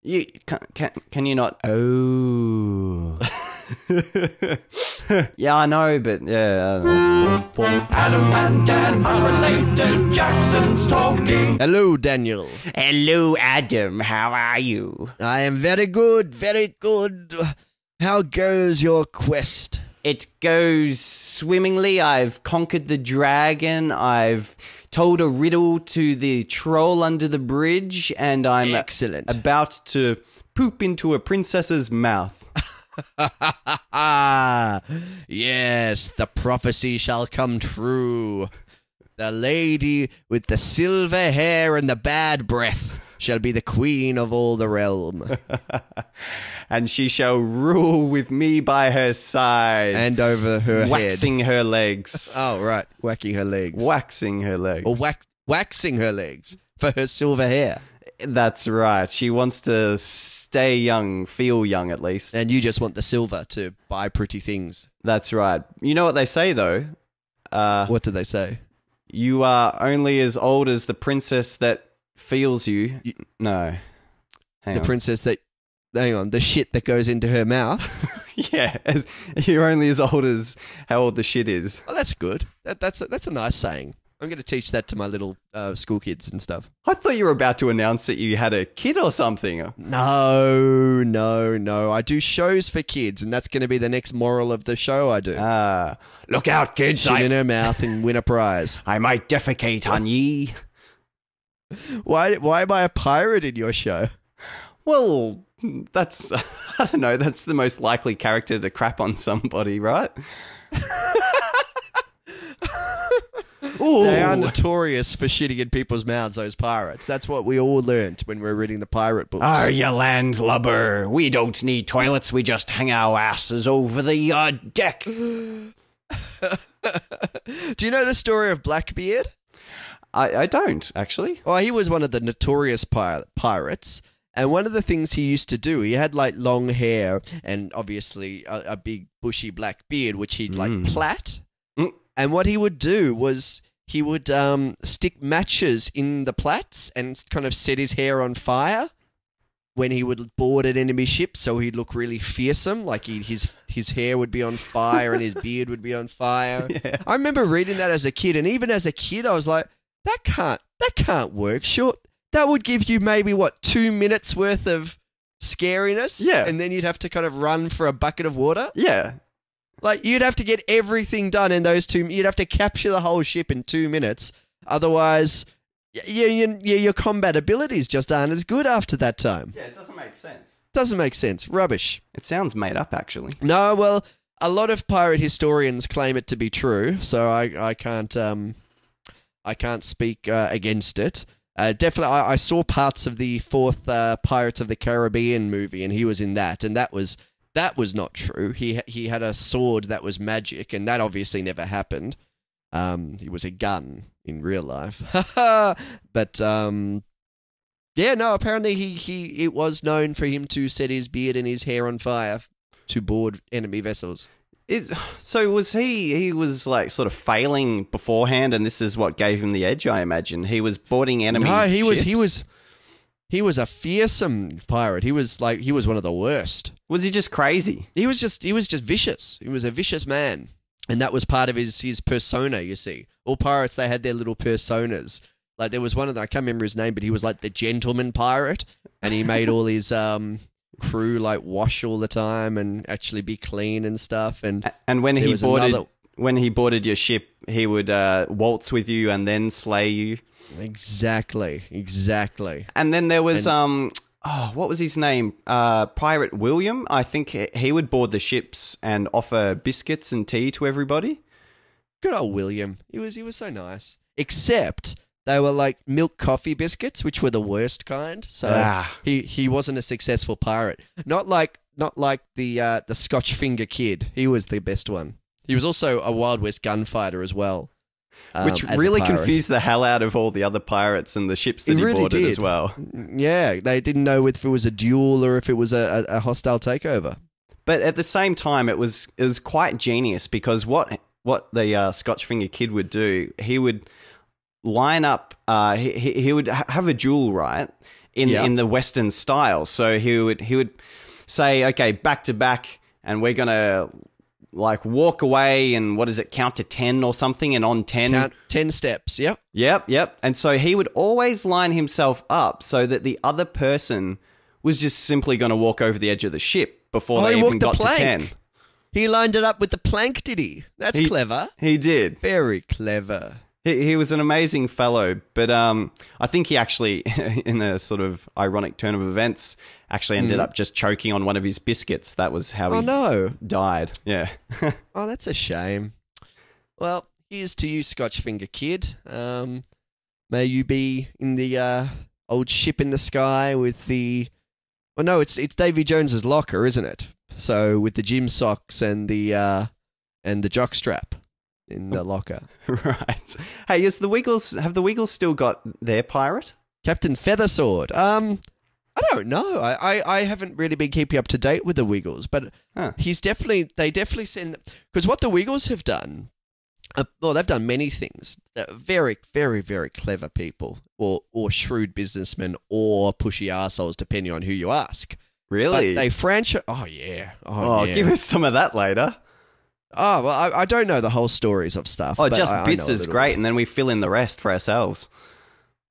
You can you not? Oh. Yeah, I know, but yeah. I don't know. Adam and Dan, unrelated, Jackson's talking. Hello, Daniel. Hello, Adam. How are you? I am very good, very good. How goes your quest? It goes swimmingly. I've conquered the dragon. I've told a riddle to the troll under the bridge, and I'm Excellent. about to poop into a princess's mouth. Yes, the prophecy shall come true. The lady with the silver hair and the bad breath shall be the queen of all the realm. And she shall rule with me by her side. And over her waxing head. her legs. Oh, right. Whacking her legs. Waxing her legs. Or waxing her legs for her silver hair. That's right. She wants to stay young, feel young at least. And you just want the silver to buy pretty things. That's right. You know what they say, though? What do they say? You are only as old as the princess that feels you. No. Hang on. Princess that... Hang on. The shit that goes into her mouth. Yeah. You're only as old as how old the shit is. Oh, that's good. That's a nice saying. I'm going to teach that to my little school kids and stuff. I thought you were about to announce that you had a kid or something. No. I do shows for kids, and that's going to be the next moral of the show I do. Look out, kids. Shit in her mouth and win a prize. I might defecate on ye. Why am I a pirate in your show? Well, that's... I don't know. That's the most likely character to crap on somebody, right? Ooh. They are notorious for shitting in people's mouths, those pirates. That's what we all learnt when we were reading the pirate books. Are you landlubber? We don't need toilets. We just hang our asses over the deck. Do you know the story of Blackbeard? I don't, actually. Well, he was one of the notorious pirates. And one of the things he used to do, he had like long hair and obviously a big bushy black beard, which he'd like plait. And what he would do was he would stick matches in the plaits and kind of set his hair on fire when he would board an enemy ship, so he'd look really fearsome, like his hair would be on fire and his beard would be on fire. Yeah. I remember reading that as a kid, and even as a kid I was like, that can't work. Sure, that would give you maybe 2 minutes worth of scariness, yeah, and then you'd have to kind of run for a bucket of water. Yeah. Like, you'd have to get everything done in those you'd have to capture the whole ship in 2 minutes. Otherwise, your combat abilities just aren't as good after that time. Yeah, it doesn't make sense. Doesn't make sense. Rubbish. It sounds made up, actually. No, well, a lot of pirate historians claim it to be true, so I can't speak against it. Definitely, I saw parts of the fourth Pirates of the Caribbean movie, and he was in that, and that was not true. He had a sword that was magic, and that obviously never happened. He was a gun in real life. But yeah, no, apparently it was known for him to set his beard and his hair on fire to board enemy vessels. So was he was like sort of failing beforehand, and this is what gave him the edge, I imagine. He was boarding enemy ships. He was a fearsome pirate. He was one of the worst. Was he just crazy? He was just vicious. He was a vicious man. And that was part of his persona, you see. All pirates, they had their little personas. Like, there was one of them, I can't remember his name, but he was like the gentleman pirate, and he made all his crew like wash all the time and actually be clean and stuff. And when he boarded your ship, he would waltz with you and then slay you. Exactly. And then there was what was his name? Pirate William. I think he would board the ships and offer biscuits and tea to everybody. Good old William. He was so nice. Except they were like milk coffee biscuits, which were the worst kind. So he wasn't a successful pirate. Not like the Scotch Finger Kid. He was the best one. He was also a Wild West gunfighter as well. Which really confused the hell out of all the other pirates and the ships that he boarded as well. Yeah, they didn't know if it was a duel or if it was a hostile takeover. But at the same time, it was quite genius, because what the Scotch Finger Kid would do, he would line up, he would have a duel, right? in the Western style. So he would say, okay, back to back, and we're gonna like walk away and what is it, count to 10 or something, and on 10 count 10 steps. Yep. And so he would always line himself up so that the other person was just simply going to walk over the edge of the ship before they even got to 10. He lined it up with the plank, did he? That's clever. He did. Very clever. He was an amazing fellow, but I think he actually, in a sort of ironic turn of events, actually ended up just choking on one of his biscuits. That was how he died. Yeah. Oh, that's a shame. Well, here's to you, Scotch Finger Kid. May you be in the old ship in the sky with the... Well, no, it's Davy Jones's locker, isn't it? So with the gym socks and the jockstrap in the locker. Right. Hey, have the Wiggles still got their pirate? Captain Feathersword. I don't know. I haven't really been keeping up to date with the Wiggles, but they definitely send, because what the Wiggles have done, they've done many things. They're very, very, very clever people, or shrewd businessmen, or pushy assholes, depending on who you ask. Really? But they franchise. Oh yeah. Give us some of that later. Oh well, I don't know the whole stories of stuff. Oh, just bits is great, and then we fill in the rest for ourselves.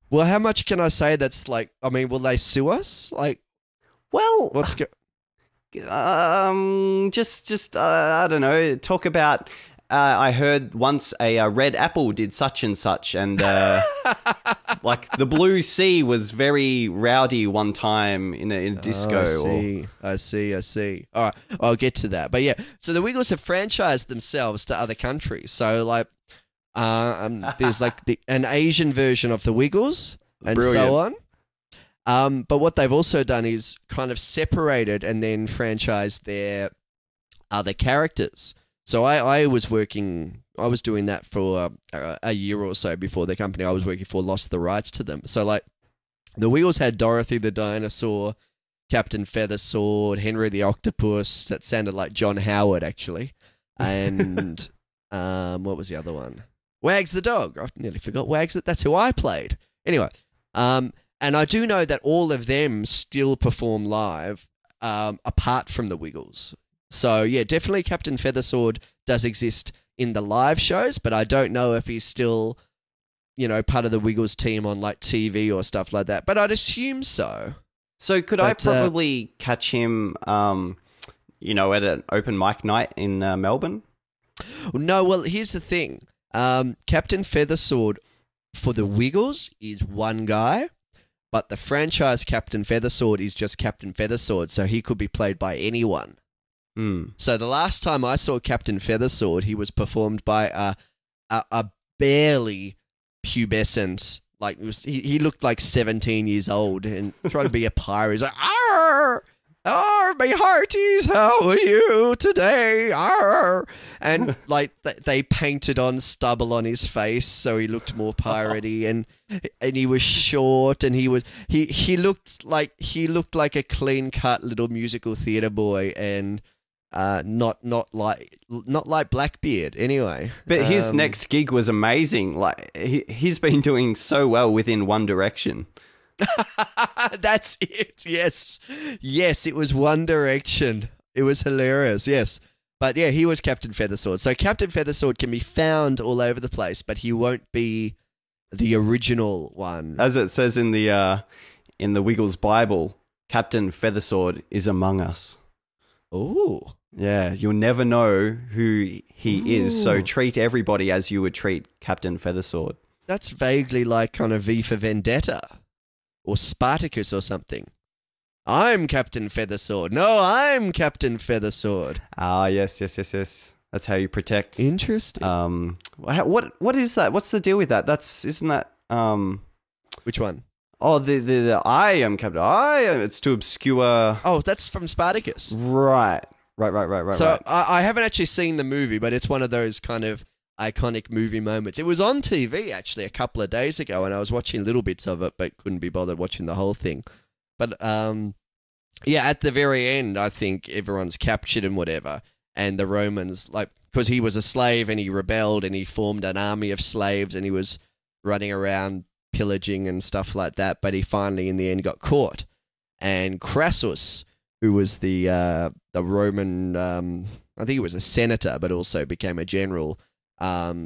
Well, how much can I say? That's like, I mean, will they sue us? Like, well, let's go. Just I don't know. Talk about. I heard once a red apple did such and such, and like the blue sea was very rowdy one time in a disco. I see. All right, I'll get to that. But yeah, so the Wiggles have franchised themselves to other countries. So like, there's like an Asian version of the Wiggles, and so on. But what they've also done is kind of separated and then franchised their other characters. So I was doing that for a year or so before the company I was working for lost the rights to them. So like, the Wiggles had Dorothy the dinosaur, Captain Feathersword, Henry the octopus. That sounded like John Howard actually, and what was the other one? Wags the dog. I nearly forgot Wags. That's who I played. Anyway, and I do know that all of them still perform live, apart from the Wiggles. So, yeah, definitely Captain Feathersword does exist in the live shows, but I don't know if he's still, part of the Wiggles team on, like, TV or stuff like that. But I'd assume so. So could I probably catch him, at an open mic night in Melbourne? No, well, here's the thing. Captain Feathersword for the Wiggles is one guy, but the franchise Captain Feathersword is just Captain Feathersword, so he could be played by anyone. So the last time I saw Captain Feathersword, he was performed by a barely pubescent, like he looked like 17 years old and tried to be a pirate. He's like, "Arr, arr, my hearties, how are you today? Arr!" And like they painted on stubble on his face so he looked more piratey, and he was short, and he looked like a clean cut little musical theater boy, and not like Blackbeard anyway. But his next gig was amazing. Like he's been doing so well within One Direction. That's it. Yes, it was One Direction. It was hilarious. Yes, but yeah, he was Captain Feathersword. So Captain Feathersword can be found all over the place, but he won't be the original one. As it says in the Wiggles Bible, Captain Feathersword is among us. Ooh. Yeah, you'll never know who he is, so treat everybody as you would treat Captain Feathersword. That's vaguely like kind of V for Vendetta or Spartacus or something. I'm Captain Feathersword. No, I'm Captain Feathersword. Ah, yes. That's how you protect. Interesting. What is that? What's the deal with that? Isn't that Which one? Oh, the I am Captain. It's to obscure. Oh, that's from Spartacus. Right. So I haven't actually seen the movie, but it's one of those kind of iconic movie moments. It was on TV actually a couple of days ago, and I was watching little bits of it, but couldn't be bothered watching the whole thing. But yeah, at the very end, I think everyone's captured and whatever, and the Romans, like, because he was a slave and he rebelled and he formed an army of slaves and he was running around pillaging and stuff like that, but he finally, in the end, got caught. And Crassus, who was the Roman, I think he was a senator, but also became a general,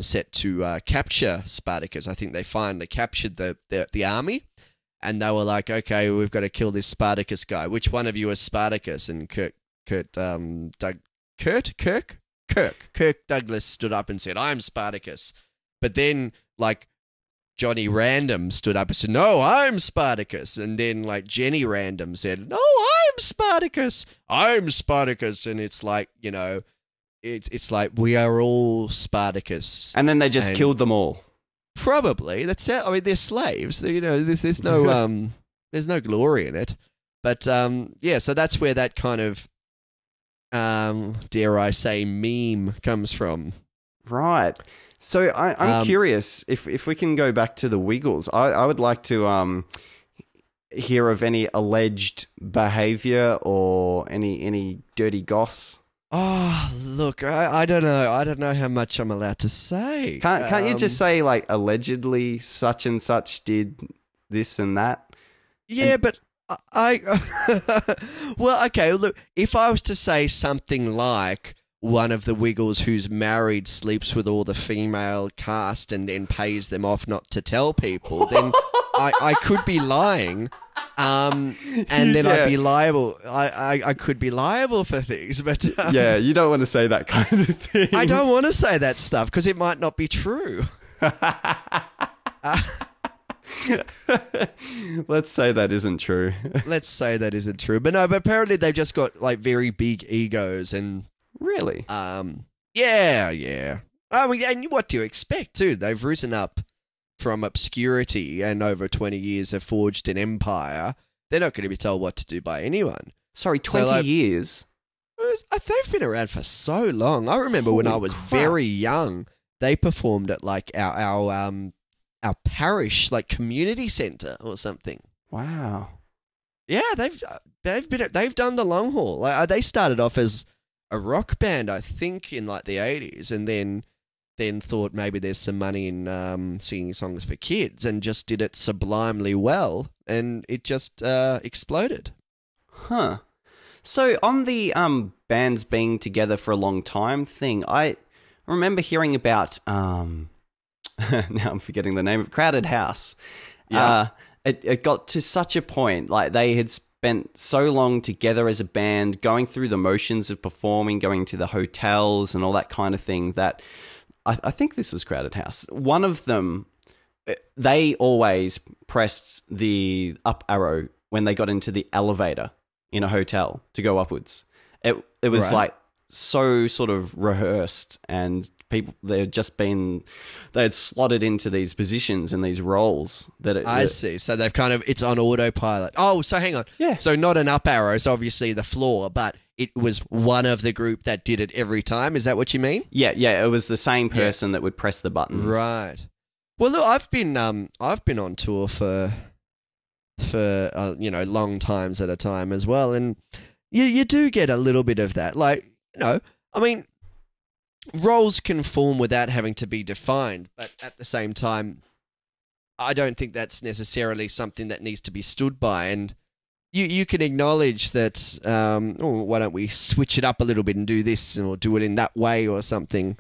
set to capture Spartacus. I think they finally captured the army, and they were like, okay, we've got to kill this Spartacus guy. Which one of you is Spartacus? And Kirk Douglas stood up and said, I'm Spartacus. But then, like, Johnny Random stood up and said, no, I'm Spartacus. And then, like, Jenny Random said, no, I'm Spartacus. I'm Spartacus. And it's like, you know, it's like, we are all Spartacus. And then they just killed them all. Probably. That's how, I mean, they're slaves. You know, there's no there's no glory in it. But yeah, so that's where that kind of dare I say meme comes from. Right. So I'm curious if we can go back to the Wiggles. I would like to hear of any alleged behavior or any dirty goss. Oh, look, I don't know. I don't know how much I'm allowed to say. Can't you just say, like, allegedly such and such did this and that? Yeah, but I well, okay, look, if I was to say something like one of the Wiggles who's married sleeps with all the female cast and then pays them off not to tell people, then I could be lying. And then I'd be liable. I could be liable for things, but yeah, you don't want to say that kind of thing. I don't want to say that stuff because it might not be true. Let's say that isn't true. Let's say that isn't true, but no. But apparently they've just got like very big egos and really, yeah. I mean, and what do you expect too? They've risen up from obscurity and over 20 years have forged an empire. They're not going to be told what to do by anyone. Sorry, 20 years? They've been around for so long. I remember when I was very young, they performed at like our parish like community centre or something. Wow. Yeah, they've done the long haul. Like, they started off as a rock band, I think, in like the 80s, and then thought maybe there's some money in singing songs for kids and just did it sublimely well, and it just exploded. Huh. So on the bands being together for a long time thing, I remember hearing about, now I'm forgetting the name of Crowded House. Yeah. It got to such a point, like they had spent so long together as a band, going through the motions of performing, going to the hotels and all that kind of thing, that I think this was Crowded House. One of them, they always pressed the up arrow when they got into the elevator in a hotel to go upwards. It was right. like so sort of rehearsed, and people they had slotted into these positions and these roles I see. So they've kind of, it's on autopilot. Oh, so hang on. Yeah. So not an up arrow, so obviously the floor, but it was one of the group that did it every time. Is that what you mean? Yeah. It was the same person that would press the buttons. Right. Well, look, I've been on tour for long times at a time as well, and you do get a little bit of that. Like, I mean, roles can form without having to be defined, but at the same time, I don't think that's necessarily something that needs to be stood by. And you can acknowledge that, why don't we switch it up a little bit and do this or do it in that way or something.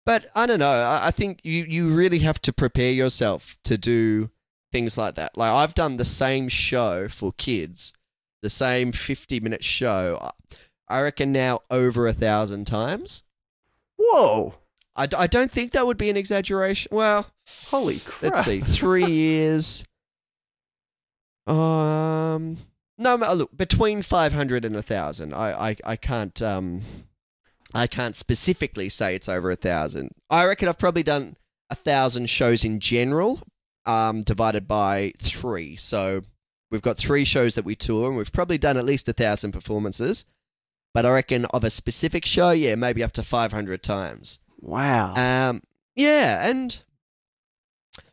But I don't know. I think you really have to prepare yourself to do things like that. Like, I've done the same show for kids, the same 50-minute show, I reckon now over 1,000 times. Whoa. I don't think that would be an exaggeration. Well, holy crap. Let's see, 3 years. No, look, between 500 and 1,000. I can't specifically say it's over 1,000. I reckon I've probably done 1,000 shows in general, divided by 3. So we've got 3 shows that we tour, and we've probably done at least 1,000 performances. But I reckon of a specific show, yeah, maybe up to 500 times. Wow. Yeah, and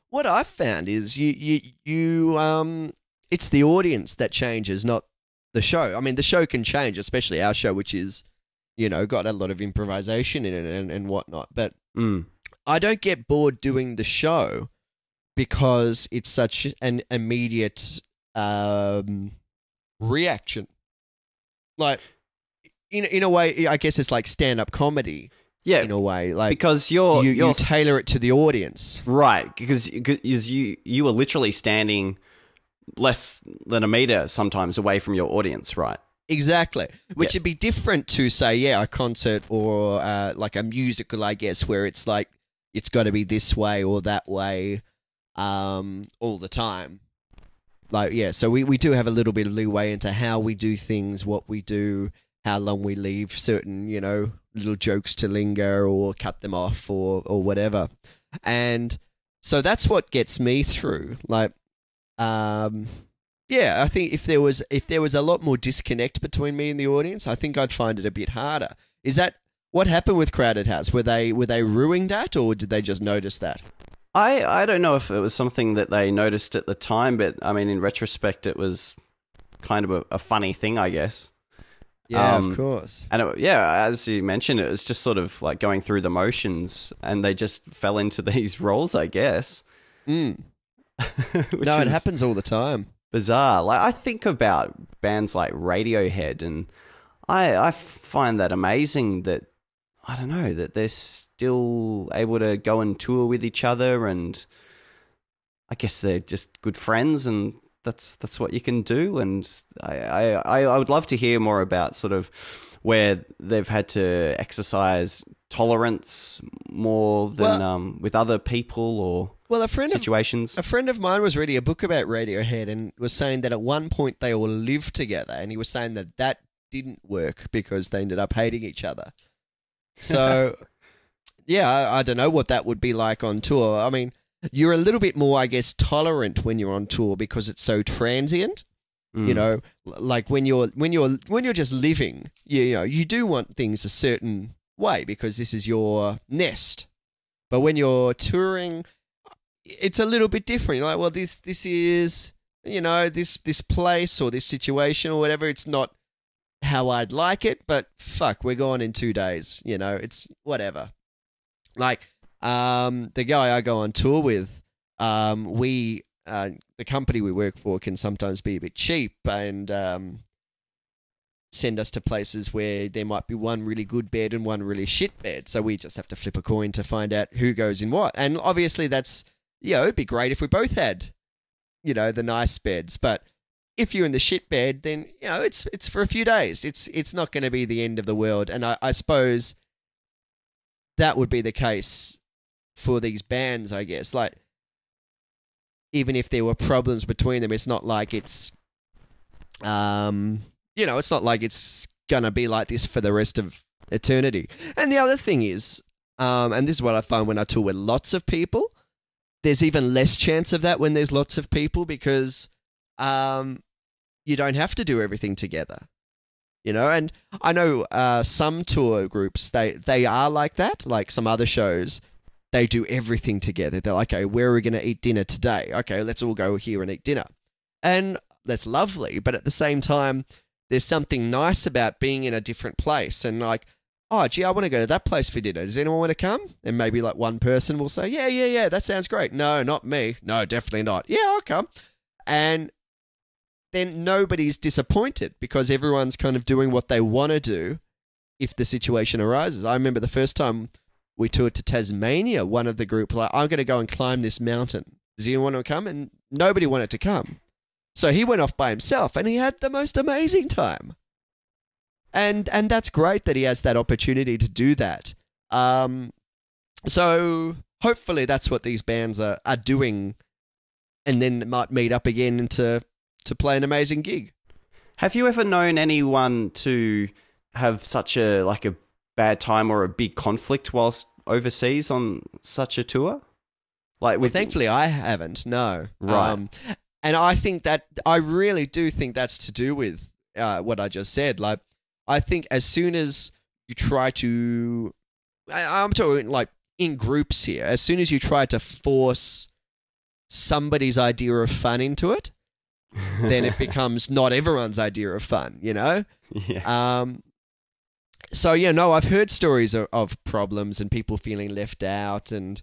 what I've found is it's the audience that changes, not the show. I mean, the show can change, especially our show, which is, got a lot of improvisation in it and whatnot. But I don't get bored doing the show because it's such an immediate reaction. Like, in a way, I guess it's like stand-up comedy. Yeah, in a way, like because you tailor it to the audience, right? Because you are literally standing less than a meter sometimes away from your audience, right? Exactly, which would be different to say, a concert or like a musical, I guess, where it's like it's got to be this way or that way all the time. Like, so we do have a little bit of leeway into how we do things, what we do, how long we leave certain, little jokes to linger or cut them off or whatever. And so that's what gets me through. Like, I think if there was a lot more disconnect between me and the audience, I think I'd find it a bit harder. Is that what happened with Crowded House? Were they ruining that, or did they just notice that? I don't know if it was something that they noticed at the time, but I mean, in retrospect, it was kind of a funny thing, I guess. Yeah, of course. And as you mentioned, it was just sort of like going through the motions, and they just fell into these roles, I guess. No, it happens all the time. Bizarre. Like, I think about bands like Radiohead, and I find that amazing that, I don't know, that they're still able to go and tour with each other, and I guess they're just good friends, and that's what you can do. And I would love to hear more about sort of where they've had to exercise tolerance more than with other people or situations. A friend of mine was reading a book about Radiohead and was saying that at one point they all lived together, and he was saying that didn't work because they ended up hating each other. So, I don't know what that would be like on tour. I mean, you're a little bit more, I guess, tolerant when you're on tour because it's so transient. Like when you're just living, you do want things a certain way because this is your nest. But when you're touring, it's a little bit different. You're like, well, this is, this place or this situation or whatever. It's not how I'd like it, but fuck, we're gone in 2 days. It's whatever. Like, the guy I go on tour with, the company we work for can sometimes be a bit cheap and send us to places where there might be one really good bed and one really shit bed. So we just have to flip a coin to find out who goes in what. And obviously that's, it'd be great if we both had, the nice beds. But if you're in the shit bed, then, it's for a few days. It's not going to be the end of the world. And I suppose that would be the case for these bands, I guess. Like, even if there were problems between them, it's not like it's, it's not like it's gonna be like this for the rest of eternity. And the other thing is, and this is what I find when I tour with lots of people, there's even less chance of that when there's lots of people because, you don't have to do everything together. And I know some tour groups, they are like that. Like some other shows, they do everything together. They're like, okay, where are we going to eat dinner today? Okay, let's all go here and eat dinner. And that's lovely. But at the same time, there's something nice about being in a different place. And like, oh, gee, I want to go to that place for dinner. Does anyone want to come? And maybe like one person will say, yeah, that sounds great. No, not me. No, definitely not. Yeah, I'll come. And then nobody's disappointed because everyone's kind of doing what they want to do if the situation arises. I remember the first time we toured to Tasmania, one of the group like, I'm going to go and climb this mountain. Does anyone want to come? And nobody wanted to come. So he went off by himself and he had the most amazing time. And that's great that he has that opportunity to do that. So hopefully that's what these bands are doing, and then might meet up again to play an amazing gig. Have you ever known anyone to have such a bad time or a big conflict whilst overseas on such a tour? Thankfully I haven't, no. Right. And I really do think that's to do with what I just said. Like, I think as soon as you try to, I'm talking like in groups here, as soon as you try to force somebody's idea of fun into it, then it becomes not everyone's idea of fun, Yeah. So, I've heard stories of problems and people feeling left out and,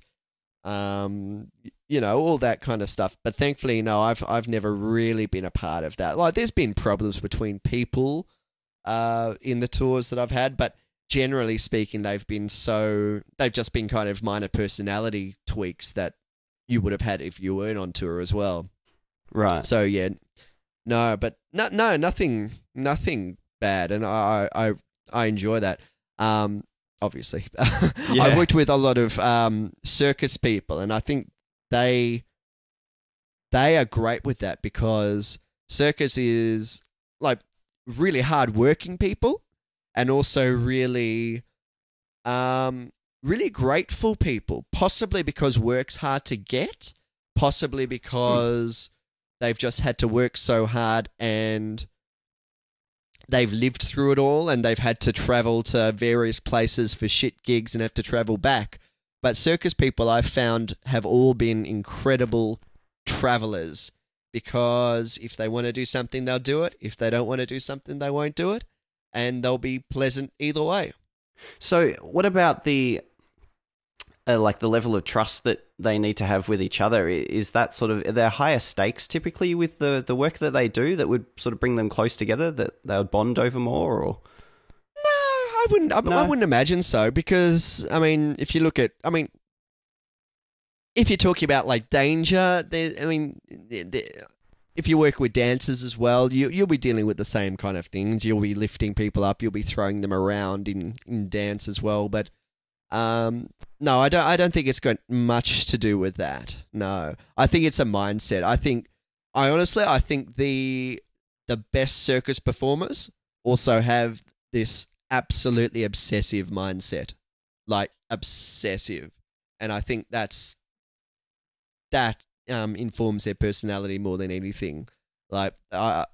you know, all that kind of stuff. But thankfully, no, I've never really been a part of that. Like, there's been problems between people in the tours that I've had, but generally speaking, they've just been kind of minor personality tweaks that you would have had if you weren't on tour as well. Right. So yeah, no, but nothing bad, and I enjoy that. Obviously, Yeah. I've worked with a lot of circus people, and I think they are great with that, because circus is like really hard working people, and also really really grateful people, possibly because work's hard to get, possibly because they've just had to work so hard and they've lived through it all, and they've had to travel to various places for shit gigs and have to travel back. But circus people, I've found, have all been incredible travelers, because if they want to do something, they'll do it. If they don't want to do something, they won't do it, and they'll be pleasant either way. So what about the like the level of trust that they need to have with each other? Is that sort of, are there higher stakes typically with the work that they do that would sort of bring them close together, that they would bond over more? Or I wouldn't imagine so, because I mean, if you look at, if you're talking about like danger, if you work with dancers as well, you'll be dealing with the same kind of things. You'll be lifting people up, you'll be throwing them around in dance as well. But no, I don't think it's got much to do with that. No, I think it's a mindset. I honestly think the best circus performers also have this absolutely obsessive mindset, like obsessive, and I think that informs their personality more than anything. Like I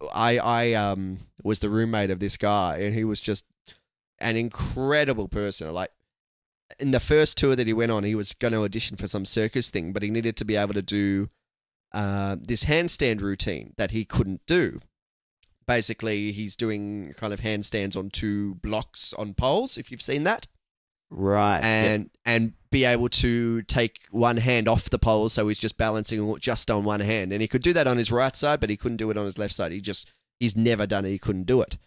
was the roommate of this guy, and he was just an incredible person. Like, in the first tour that he went on, he was going to audition for some circus thing, but he needed to be able to do this handstand routine that he couldn't do. Basically, he's doing kind of handstands on 2 blocks on poles, if you've seen that. Right. And be able to take one hand off the pole, so he's just balancing just on one hand. And he could do that on his right side, but he couldn't do it on his left side. He's never done it. He couldn't do it.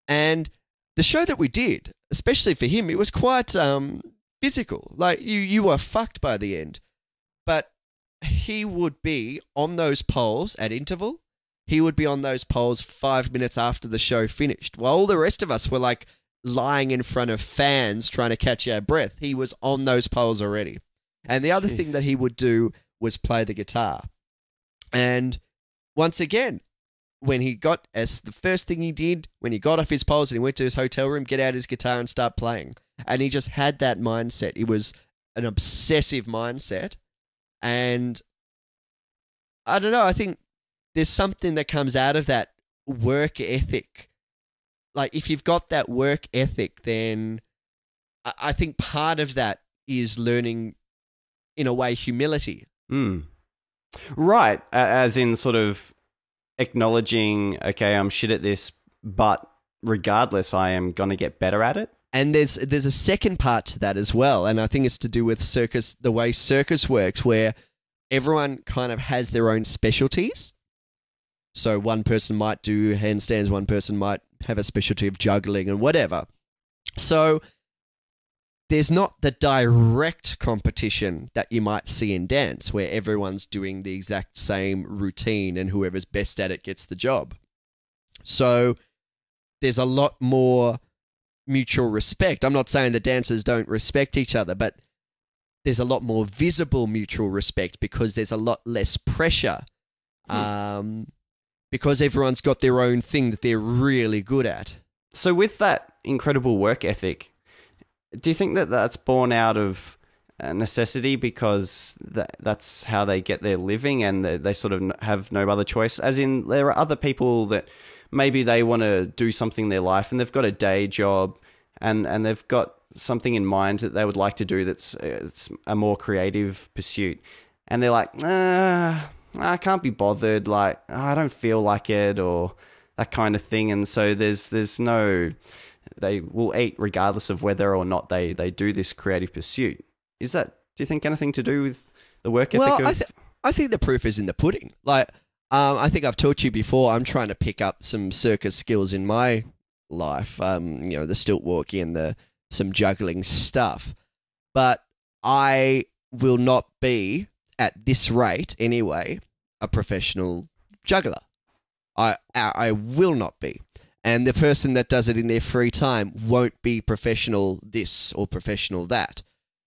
And the show that we did, especially for him, it was quite physical. Like, you were fucked by the end. But he would be on those poles at interval. He would be on those poles 5 minutes after the show finished, while all the rest of us were like lying in front of fans trying to catch our breath. He was on those poles already. And the other thing that he would do was play the guitar. And once again, the first thing he did when he got off his poles and he went to his hotel room, get out his guitar and start playing. And he just had that mindset. It was an obsessive mindset. And I don't know, I think there's something that comes out of that work ethic. Like, if you've got that work ethic, then I think part of that is learning, in a way, humility. Right. As in sort of acknowledging, okay, I'm shit at this, but regardless, I am going to get better at it. And there's a second part to that as well, and I think it's to do with circus, the way circus works, where everyone kind of has their own specialties. So one person might do handstands, one person might have a specialty of juggling and whatever. So there's not the direct competition that you might see in dance, where everyone's doing the exact same routine and whoever's best at it gets the job. So there's a lot more mutual respect. I'm not saying the dancers don't respect each other, but there's a lot more visible mutual respect, because there's a lot less pressure. Because everyone's got their own thing that they're really good at. So with that incredible work ethic, do you think that that's born out of necessity, because that's how they get their living and they sort of have no other choice? As in, there are other people that maybe they want to do something in their life and they've got a day job and they've got something in mind that they would like to do that's it's a more creative pursuit. And they're like, I can't be bothered, like, I don't feel like it, or that kind of thing. And so there's no, they will eat regardless of whether or not they do this creative pursuit. Is that, do you think, anything to do with the work ethic of... I think the proof is in the pudding. Like, I think I've talked to you before, I'm trying to pick up some circus skills in my life, the stilt walking and some juggling stuff. But I will not be, at this rate anyway, a professional juggler. I will not be. And the person that does it in their free time won't be professional this or professional that.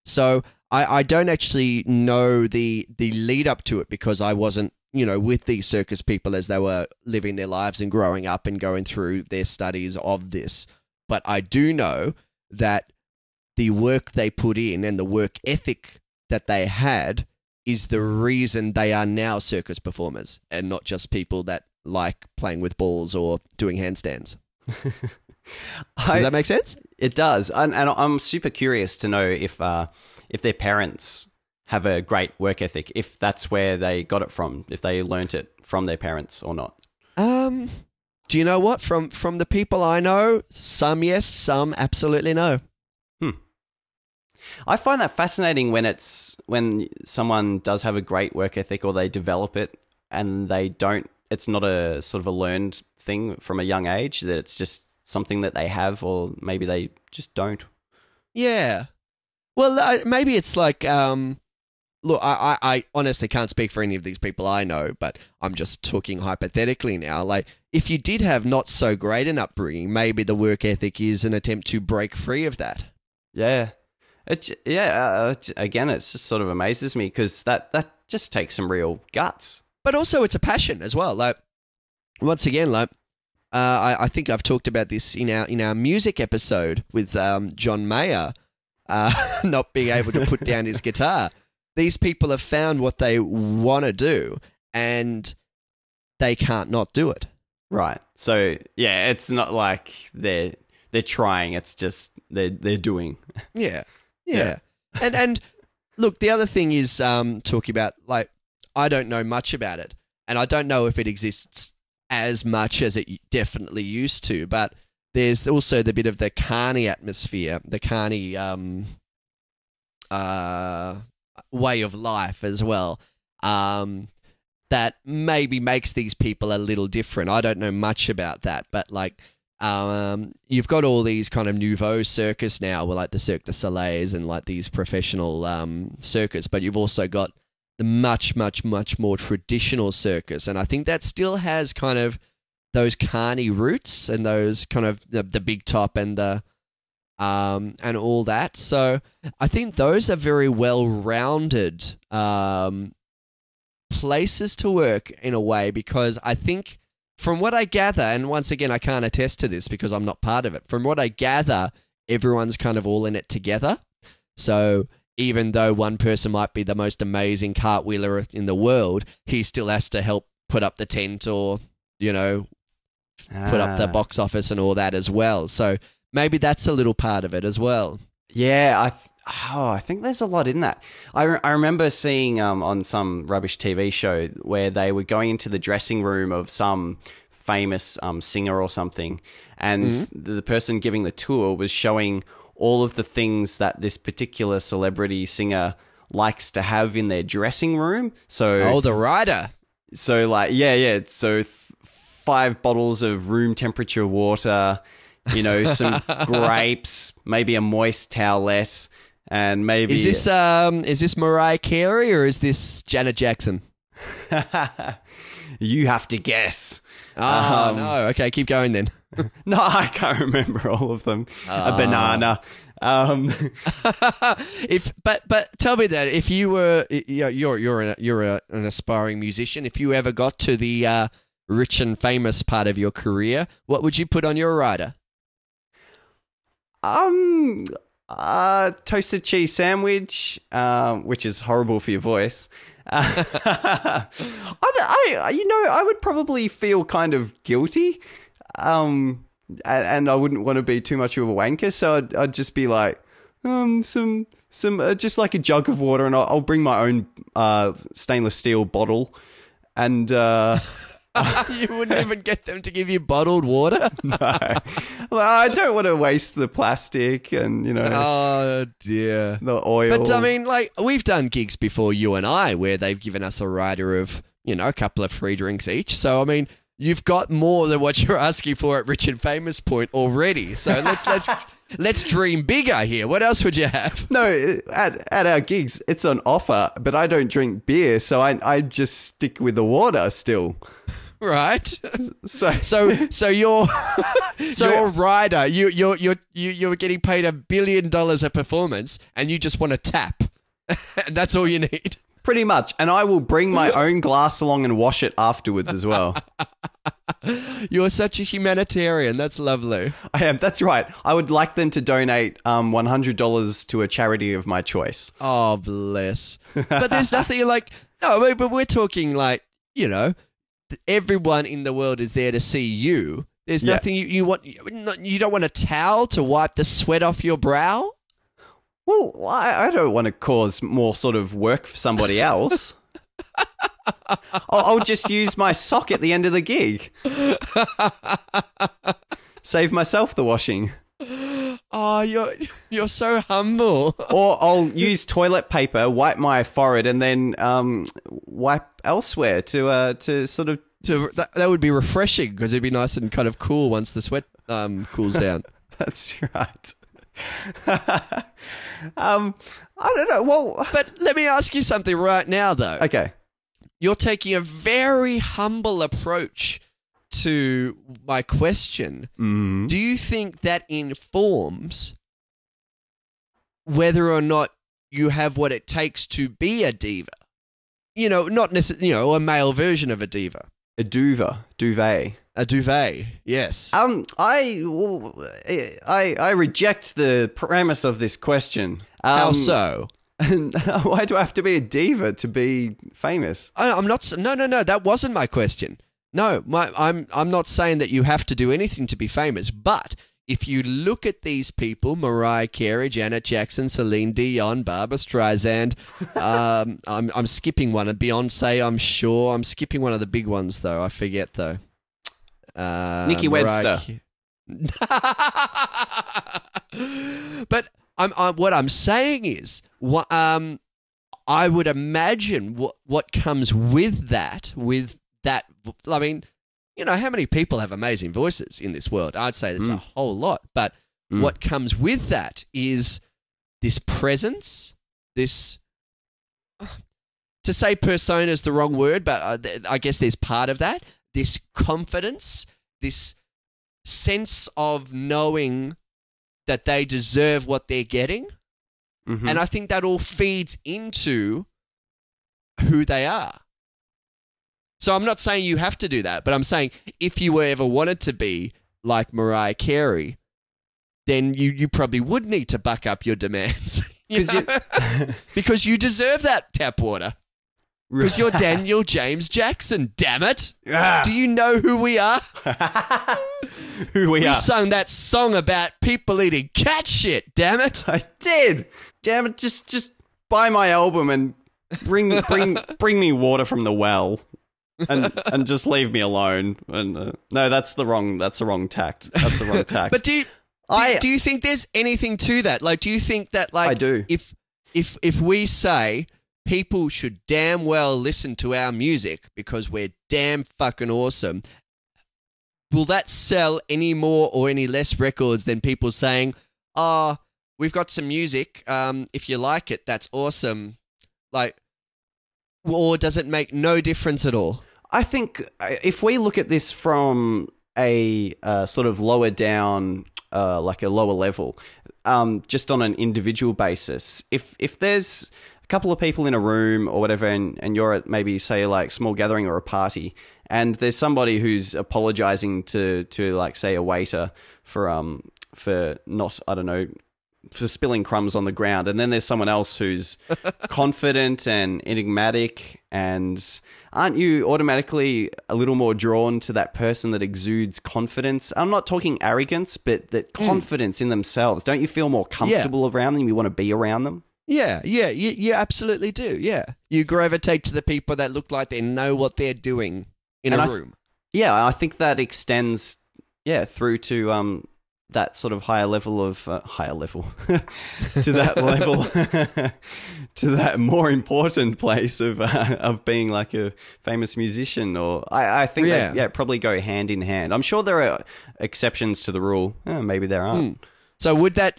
So I don't actually know the lead up to it because I wasn't, with these circus people as they were living their lives and growing up and going through their studies of this. But I do know that the work they put in and the work ethic that they had is the reason they are now circus performers and not just people that like playing with balls or doing handstands. Does that make sense? It does. And I'm super curious to know if their parents have a great work ethic, if that's where they got it from, if they learnt it from their parents or not. Do you know what? From the people I know, some yes, some absolutely no. I find that fascinating when someone does have a great work ethic or they develop it and they don't, it's not a sort of a learned thing from a young age, that it's just something that they have or maybe they just don't. Yeah. Well, maybe it's like, look, I honestly can't speak for any of these people I know, but I'm just talking hypothetically now. Like, if you did have not so great an upbringing, maybe the work ethic is an attempt to break free of that. Yeah. Again, it just sort of amazes me because that just takes some real guts. But also it's a passion as well. Like, once again, like, I think I've talked about this in our music episode with John Mayer, not being able to put down his guitar. These people have found what they want to do, and they can't not do it. Right. So yeah, it's not like they're trying. It's just they're doing. Yeah. And look, the other thing is talking about, like, I don't know much about it, and I don't know if it exists as much as it definitely used to, but there's also the bit of the carny atmosphere, the carny way of life as well, that maybe makes these people a little different. I don't know much about that, but like, you've got all these kind of nouveau circus now, like the Cirque du Soleils and like these professional circus, but you've also got the much, much, much more traditional circus, and I think that still has kind of those carny roots and those kind of the big top and the and all that. So I think those are very well-rounded places to work in a way, because I think from what I gather, and once again, I can't attest to this because I'm not part of it, from what I gather, everyone's kind of all in it together. So even though one person might be the most amazing cartwheeler in the world, he still has to help put up the tent or, put up the box office and all that as well. So maybe that's a little part of it as well. Yeah, I think there's a lot in that. I remember seeing on some rubbish TV show where they were going into the dressing room of some famous singer or something, and the person giving the tour was showing all of the things that this particular celebrity singer likes to have in their dressing room. So the rider. So like, so 5 bottles of room temperature water, some grapes, maybe a moist towelette, and maybe... Is this Mariah Carey or is this Janet Jackson? You have to guess. No. Okay, keep going then. No, I can't remember all of them. A banana. But tell me that if you were, you're an aspiring musician. If you ever got to the rich and famous part of your career, what would you put on your rider? Toasted cheese sandwich, which is horrible for your voice. I would probably feel kind of guilty, and I wouldn't want to be too much of a wanker, so I'd just be like, some just like a jug of water, and I'll bring my own stainless steel bottle, and You wouldn't even get them to give you bottled water? No. Well, I don't want to waste the plastic and, Oh, dear. the oil. But, I mean, like, we've done gigs before, you and I, where they've given us a rider of, a couple of free drinks each. So, I mean, you've got more than what you're asking for at Rich and Famous Point already. So let's dream bigger here. What else would you have? No, at our gigs, it's on offer, but I don't drink beer, so I just stick with the water still. Right. So your rider, you're getting paid $1 billion a performance, and you just want to tap, and that's all you need. Pretty much, and I will bring my own glass along and wash it afterwards as well. You're such a humanitarian. That's lovely. I am. That's right. I would like them to donate $100 to a charity of my choice. Oh, bless. But there's nothing like... No, but we're talking like, everyone in the world is there to see you. There's nothing you want... You don't want a towel to wipe the sweat off your brow? Well, I don't want to cause more sort of work for somebody else. I'll just use my sock at the end of the gig. Save myself the washing. Oh, you're so humble. Or I'll use toilet paper, wipe my forehead, and then wipe elsewhere to sort of... That would be refreshing because it'd be nice and kind of cool once the sweat cools down. That's right. I don't know. Well, but let me ask you something right now, though. Okay. You're taking a very humble approach to my question. Mm. Do you think that informs whether or not you have what it takes to be a diva? Not necessarily, a male version of a diva. A duvet. A duvet, yes. I reject the premise of this question. How so? Why do I have to be a diva to be famous? I'm not. No. That wasn't my question. No, I'm not saying that you have to do anything to be famous. But if you look at these people, Mariah Carey, Janet Jackson, Celine Dion, Barbra Streisand, I'm skipping one. And Beyonce, I'm sure. I'm skipping one of the big ones though. I forget though. Nikki Webster. But what I'm saying is, I would imagine what comes with that. I mean, how many people have amazing voices in this world? I'd say that's a whole lot. But what comes with that is this presence, this... To say persona is the wrong word, but I guess there's part of that. This confidence, this sense of knowing that they deserve what they're getting. Mm-hmm. And I think that all feeds into who they are. So I'm not saying you have to do that, but I'm saying if you ever wanted to be like Mariah Carey, then you probably would need to buck up your demands. Because you deserve that tap water. Because you're Daniel James Jackson, damn it. Do you know who we are? Who we are? We sung that song about people eating cat shit, damn it. I did. Damn it, just buy my album and bring me water from the well and just leave me alone. And no, that's the wrong tact. That's the wrong tact. But do you think there's anything to that? Like, do you think that, like, I do. If we say people should damn well listen to our music because we're damn fucking awesome, will that sell any more or any less records than people saying, "Oh, we've got some music. If you like it, that's awesome." Like, or does it make no difference at all? I think if we look at this from a sort of lower down, like a lower level, just on an individual basis, if there's a couple of people in a room or whatever, and you're at maybe, say, like small gathering or a party, and there's somebody who's apologizing to like, say, a waiter for not, I don't know, for spilling crumbs on the ground, and then there's someone else who's confident and enigmatic, and aren't you automatically a little more drawn to that person that exudes confidence? I'm not talking arrogance, but that confidence in themselves. Don't you feel more comfortable around them? You want to be around them? Yeah, you absolutely do, yeah. You gravitate to the people that look like they know what they're doing in a room. Yeah, I think that extends, through to that sort of higher level to that level, to that more important place of being like a famous musician. Or I think they probably go hand in hand. I'm sure there are exceptions to the rule. Maybe there aren't. So with that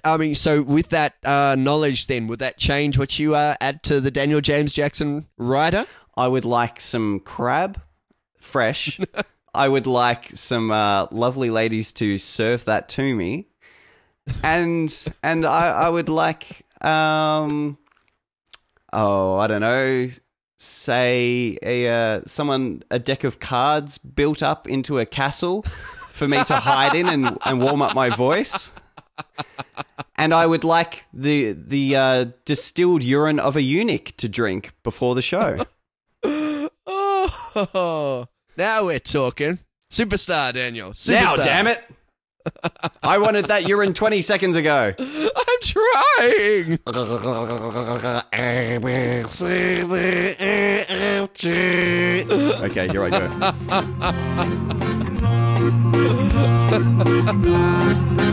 knowledge, then would that change what you add to the Daniel James Jackson rider? I would like some crab, fresh. I would like some lovely ladies to serve that to me, and I would like I don't know, say a deck of cards built up into a castle for me to hide in and warm up my voice. And I would like the distilled urine of a eunuch to drink before the show. Oh. Now we're talking. Superstar, Daniel. Superstar. Now, damn it. I wanted that urine 20 seconds ago. I'm trying. Okay, here I go.